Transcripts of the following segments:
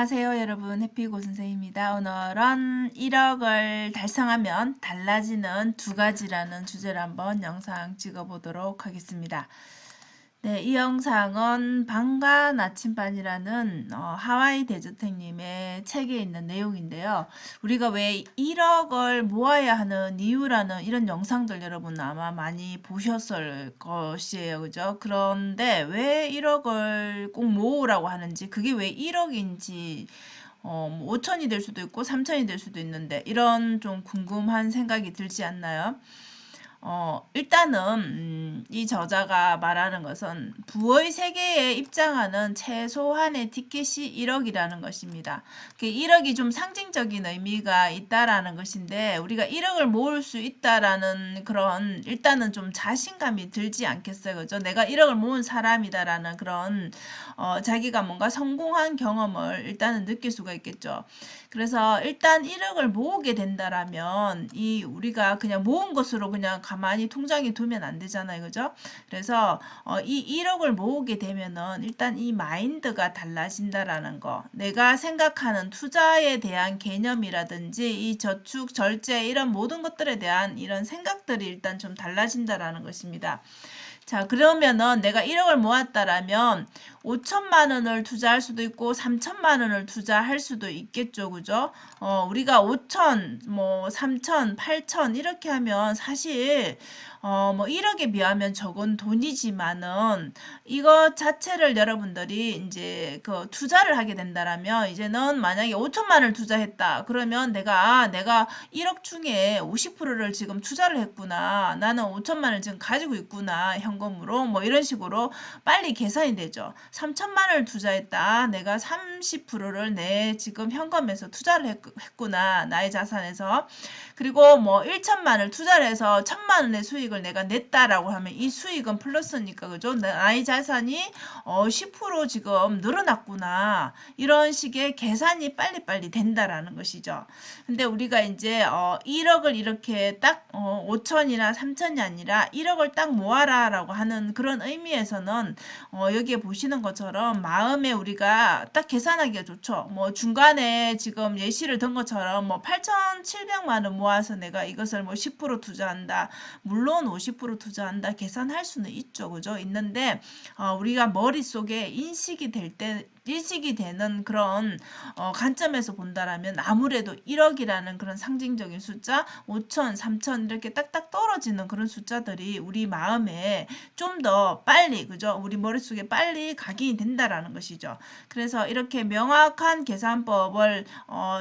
안녕하세요 여러분, 해피고 선생입니다. 오늘은 1억을 달성하면 달라지는 두 가지라는 주제로 한번 영상 찍어보도록 하겠습니다. 네, 이 영상은 방과 나침반이라는 하와이 대저택님의 책에 있는 내용인데요. 우리가 왜 1억을 모아야 하는 이유라는 이런 영상들 여러분 아마 많이 보셨을 것이에요. 그죠? 그런데 왜 1억을 꼭 모으라고 하는지, 그게 왜 1억인지, 5천이 될 수도 있고 3천이 될 수도 있는데 이런 좀 궁금한 생각이 들지 않나요? 일단은 이 저자가 말하는 것은 부의 세계에 입장하는 최소한의 티켓이 1억이라는 것입니다. 1억이 좀 상징적인 의미가 있다라는 것인데 우리가 1억을 모을 수 있다라는 그런 일단은 좀 자신감이 들지 않겠어요. 그죠? 내가 1억을 모은 사람이다라는 그런 자기가 뭔가 성공한 경험을 일단은 느낄 수가 있겠죠. 그래서 일단 1억을 모으게 된다라면 이 우리가 그냥 모은 것으로 그냥 가만히 통장에 두면 안 되잖아요. 그죠? 그래서 이 1억을 모으게 되면은 일단 이 마인드가 달라진다라는 거. 내가 생각하는 투자에 대한 개념이라든지 이 저축, 절제 이런 모든 것들에 대한 이런 생각들이 일단 좀 달라진다라는 것입니다. 자, 그러면은 내가 1억을 모았다라면 5천만 원을 투자할 수도 있고 3천만 원을 투자할 수도 있겠죠. 그죠? 우리가 5천, 뭐 3천, 8천 이렇게 하면 사실 뭐 1억에 비하면 적은 돈이지만은 이것 자체를 여러분들이 이제 그 투자를 하게 된다라면 이제는 만약에 5천만 원을 투자했다. 그러면 내가 1억 중에 50%를 지금 투자를 했구나. 나는 5천만 원을 지금 가지고 있구나. 현금으로 뭐 이런 식으로 빨리 계산이 되죠. 3천만 원을 투자했다. 내가 30%를 내 지금 현금에서 투자를 했구나. 나의 자산에서. 그리고 뭐 1천만 원을 투자를 해서 1천만 원의 수익을 내가 냈다라고 하면 이 수익은 플러스니까 그죠? 나의 자산이 10% 지금 늘어났구나. 이런 식의 계산이 빨리빨리 된다라는 것이죠. 근데 우리가 이제 1억을 이렇게 딱 5천이나 3천이 아니라 1억을 딱 모아라라고 하는 그런 의미에서는 여기에 보시는 것처럼 마음에 우리가 딱 계산하기가 좋죠. 뭐 중간에 지금 예시를 든 것처럼 뭐 8,700만 원 모아서 내가 이것을 뭐 10% 투자한다. 물론 50% 투자한다. 계산할 수는 있죠. 그죠? 있는데 우리가 머릿속에 인식이 되는 그런 관점에서 본다라면 아무래도 1억이라는 그런 상징적인 숫자, 5천, 3천 이렇게 딱딱 떨어지는 그런 숫자들이 우리 마음에 좀 더 빨리, 그죠? 우리 머릿속에 빨리 각인이 된다라는 것이죠. 그래서 이렇게 명확한 계산법을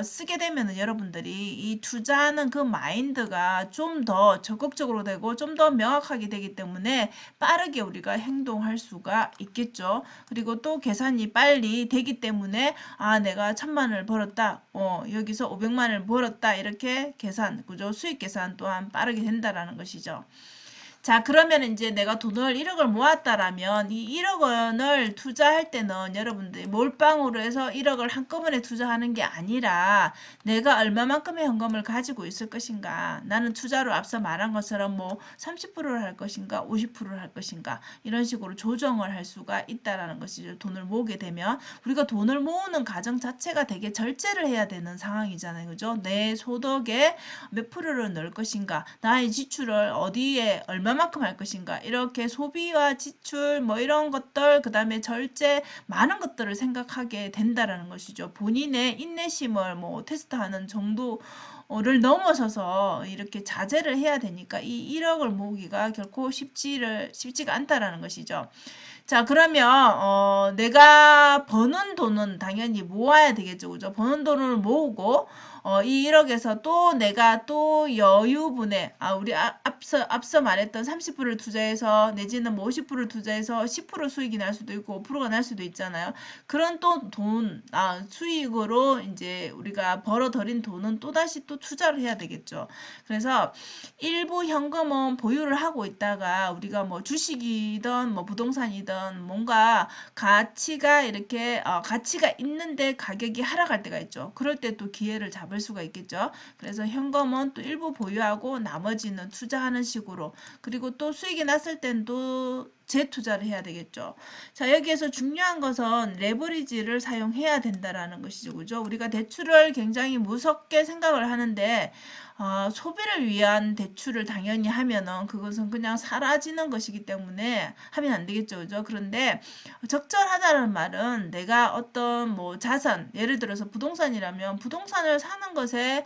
쓰게 되면 여러분들이 이 투자하는 그 마인드가 좀 더 적극적으로 되고 좀 더 명확하게 되기 때문에 빠르게 우리가 행동할 수가 있겠죠. 그리고 또 계산이 빨리 되기 때문에 내가 1,000만 원을 벌었다. 여기서 500만 원을 벌었다. 이렇게 계산, 그죠? 수익 계산 또한 빠르게 된다라는 것이죠. 자, 그러면 이제 내가 돈을 1억을 모았다라면 이 1억 원을 투자할 때는 여러분들이 몰빵으로 해서 1억을 한꺼번에 투자하는 게 아니라 내가 얼마만큼의 현금을 가지고 있을 것인가. 나는 투자로 앞서 말한 것처럼 뭐 30%를 할 것인가, 50%를 할 것인가. 이런 식으로 조정을 할 수가 있다라는 것이죠. 돈을 모으게 되면 우리가 돈을 모으는 과정 자체가 되게 절제를 해야 되는 상황이잖아요. 그죠? 내 소득에 몇 프로를 넣을 것인가, 나의 지출을 어디에 얼마만큼 할 것인가, 이렇게 소비와 지출 뭐 이런 것들, 그 다음에 절제, 많은 것들을 생각하게 된다라는 것이죠. 본인의 인내심을 뭐 테스트하는 정도를 넘어서서 이렇게 자제를 해야 되니까 이 1억을 모으기가 결코 쉽지가 않다라는 것이죠. 자, 그러면 내가 버는 돈은 당연히 모아야 되겠죠. 그죠? 버는 돈을 모으고 이 1억에서 또 내가 또 여유분에 우리 앞서 말했던 30%를 투자해서 내지는 뭐 50%를 투자해서 10% 수익이 날 수도 있고 5%가 날 수도 있잖아요. 그런 또 수익으로 이제 우리가 벌어들인 돈은 또다시 또 투자를 해야 되겠죠. 그래서 일부 현금은 보유를 하고 있다가 우리가 뭐 주식이든 뭐 부동산이든 뭔가 가치가 이렇게 가치가 있는데 가격이 하락할 때가 있죠. 그럴 때 또 기회를 잡을 수가 있겠죠. 그래서 현금은 또 일부 보유하고 나머지는 투자하는 식으로, 그리고 또 수익이 났을 땐 또 재투자를 해야 되겠죠. 자, 여기에서 중요한 것은 레버리지를 사용해야 된다라는 것이죠. 그죠? 우리가 대출을 굉장히 무섭게 생각을 하는데 소비를 위한 대출을 당연히 하면은 그것은 그냥 사라지는 것이기 때문에 하면 안 되겠죠. 그죠? 그런데 적절하다는 말은 내가 어떤 뭐 자산, 예를 들어서 부동산이라면 부동산을 사는 것에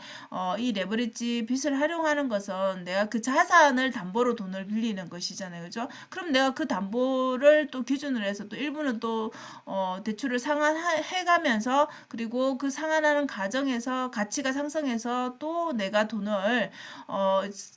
이 레버리지 빚을 활용하는 것은 내가 그 자산을 담보로 돈을 빌리는 것이잖아요. 그죠? 그럼 내가 그 담보를 또 기준으로 해서 또 일부는 또 대출을 상환해 가면서 그리고 그 상환하는 과정에서 가치가 상승해서 또 내가 돈을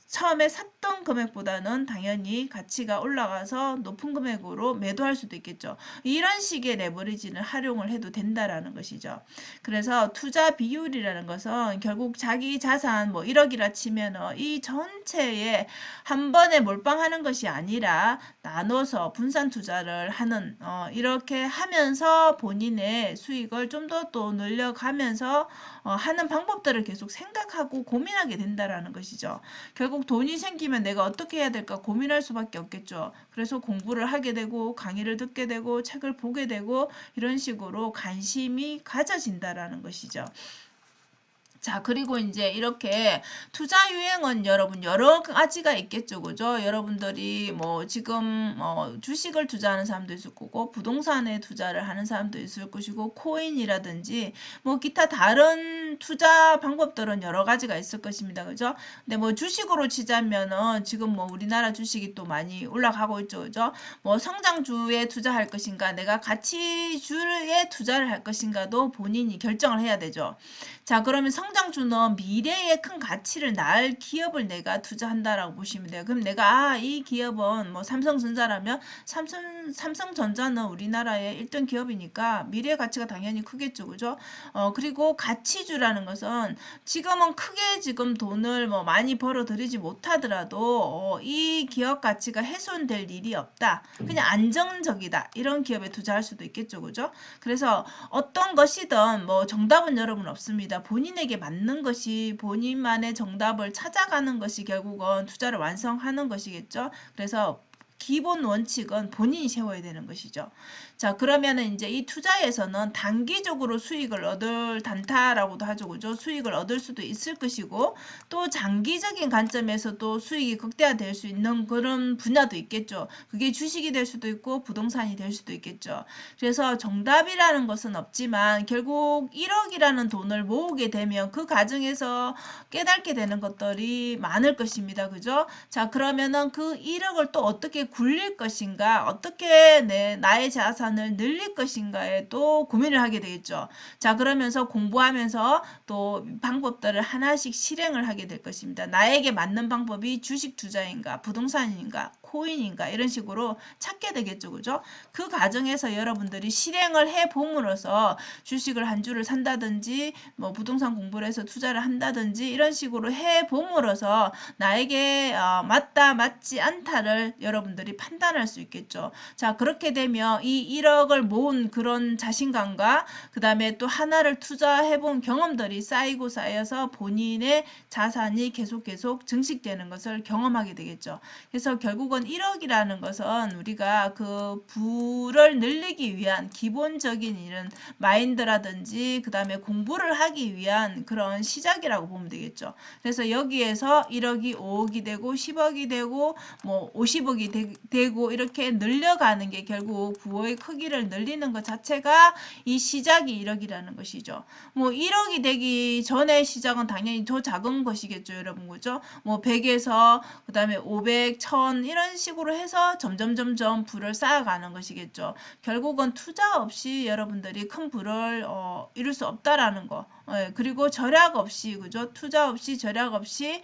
처음에 샀던 금액보다는 당연히 가치가 올라가서 높은 금액으로 매도할 수도 있겠죠. 이런 식의 레버리지는 활용을 해도 된다라는 것이죠. 그래서 투자 비율이라는 것은 결국 자기 자산 뭐 1억이라 치면 이 전체에 한 번에 몰빵하는 것이 아니라 나눠서 분산 투자를 하는 이렇게 하면서 본인의 수익을 좀 더 또 늘려가면서 하는 방법들을 계속 생각하고 고민하게 된다라는 것이죠. 결국 돈이 생기면 내가 어떻게 해야 될까 고민할 수밖에 없겠죠. 그래서 공부를 하게 되고 강의를 듣게 되고 책을 보게 되고 이런 식으로 관심이 가져진다라는 것이죠. 자, 그리고 이제 이렇게 투자 유행은 여러분 여러 가지가 있겠죠. 그죠? 여러분들이 뭐 지금 주식을 투자하는 사람도 있을 거고 부동산에 투자를 하는 사람도 있을 것이고 코인이라든지 뭐 기타 다른 투자 방법들은 여러 가지가 있을 것입니다. 그죠? 근데 뭐 주식으로 치자면은 지금 뭐 우리나라 주식이 또 많이 올라가고 있죠. 그죠? 뭐 성장주에 투자할 것인가 내가 가치주에 투자를 할 것인가도 본인이 결정을 해야 되죠. 자, 그러면 성장주는 미래에 큰 가치를 낳을 기업을 내가 투자한다라고 보시면 돼요. 그럼 내가 이 기업은 뭐 삼성전자라면 삼성전자는 우리나라의 1등 기업이니까 미래의 가치가 당연히 크겠죠. 그죠? 그리고 가치주라는 것은 지금은 크게 지금 돈을 뭐 많이 벌어들이지 못하더라도 이 기업 가치가 훼손될 일이 없다. 그냥 안정적이다. 이런 기업에 투자할 수도 있겠죠. 그죠? 그래서 어떤 것이든 뭐 정답은 여러분 없습니다. 본인에게 맞는 것이 본인만의 정답을 찾아가는 것이 결국은 투자를 완성하는 것이겠죠. 그래서 기본 원칙은 본인이 세워야 되는 것이죠. 자, 그러면은 이제 이 투자에서는 단기적으로 수익을 얻을 단타라고도 하죠. 그죠? 수익을 얻을 수도 있을 것이고 또 장기적인 관점에서도 수익이 극대화될 수 있는 그런 분야도 있겠죠. 그게 주식이 될 수도 있고 부동산이 될 수도 있겠죠. 그래서 정답이라는 것은 없지만 결국 1억이라는 돈을 모으게 되면 그 과정에서 깨닫게 되는 것들이 많을 것입니다. 그죠? 자, 그러면은 그 1억을 또 어떻게 굴릴 것인가, 어떻게 나의 자산을 늘릴 것인가에 또 고민을 하게 되겠죠. 자, 그러면서 공부하면서 또 방법들을 하나씩 실행을 하게 될 것입니다. 나에게 맞는 방법이 주식 투자인가, 부동산인가, 코인인가 이런 식으로 찾게 되겠죠. 그죠? 그 과정에서 여러분들이 실행을 해 봄으로써 주식을 한 주를 산다든지 뭐 부동산 공부를 해서 투자를 한다든지 이런 식으로 해 봄으로써 나에게 맞다 맞지 않다를 여러분들이 판단할 수 있겠죠. 자, 그렇게 되면 이 1억을 모은 그런 자신감과 그 다음에 또 하나를 투자해 본 경험들이 쌓이고 쌓여서 본인의 자산이 계속 증식되는 것을 경험하게 되겠죠. 그래서 결국은 1억이라는 것은 우리가 그 부를 늘리기 위한 기본적인 이런 마인드라든지 그 다음에 공부를 하기 위한 그런 시작이라고 보면 되겠죠. 그래서 여기에서 1억이 5억이 되고 10억이 되고 뭐 50억이 되고 이렇게 늘려가는 게 결국 부호의 크기를 늘리는 것 자체가 이 시작이 1억이라는 것이죠. 뭐 1억이 되기 전에 시작은 당연히 더 작은 것이겠죠. 여러분 그죠? 뭐 100에서 그 다음에 500, 1000 이런 식으로 해서 점점 부를 쌓아가는 것이겠죠. 결국은 투자 없이 여러분들이 큰 부를 이룰 수 없다라는 거. 그리고 절약 없이 그죠? 투자 없이 절약 없이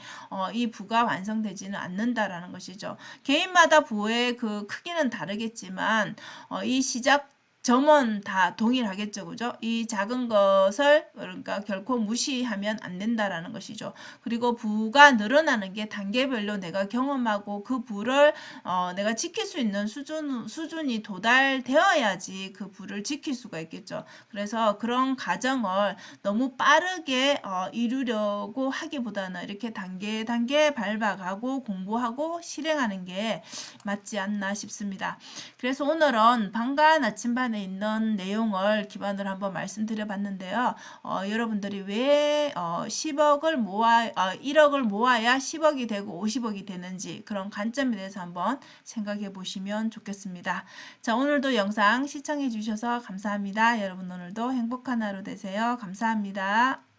이 부가 완성되지는 않는다라는 것이죠. 개인마다 부의 그 크기는 다르겠지만 이 시작 점은 다 동일하겠죠. 그죠? 이 작은 것을 그러니까 결코 무시하면 안 된다라는 것이죠. 그리고 부가 늘어나는 게 단계별로 내가 경험하고 그 부를 내가 지킬 수 있는 수준이 도달되어야지 그 부를 지킬 수가 있겠죠. 그래서 그런 과정을 너무 빠르게 이루려고 하기보다는 이렇게 단계 밟아가고 공부하고 실행하는 게 맞지 않나 싶습니다. 그래서 오늘은 방과 나침반에 있는 내용을 기반으로 한번 말씀드려 봤는데요. 여러분들이 왜 1억을 모아야 10억이 되고 50억이 되는지 그런 관점에 대해서 한번 생각해 보시면 좋겠습니다. 자, 오늘도 영상 시청해 주셔서 감사합니다. 여러분 오늘도 행복한 하루 되세요. 감사합니다.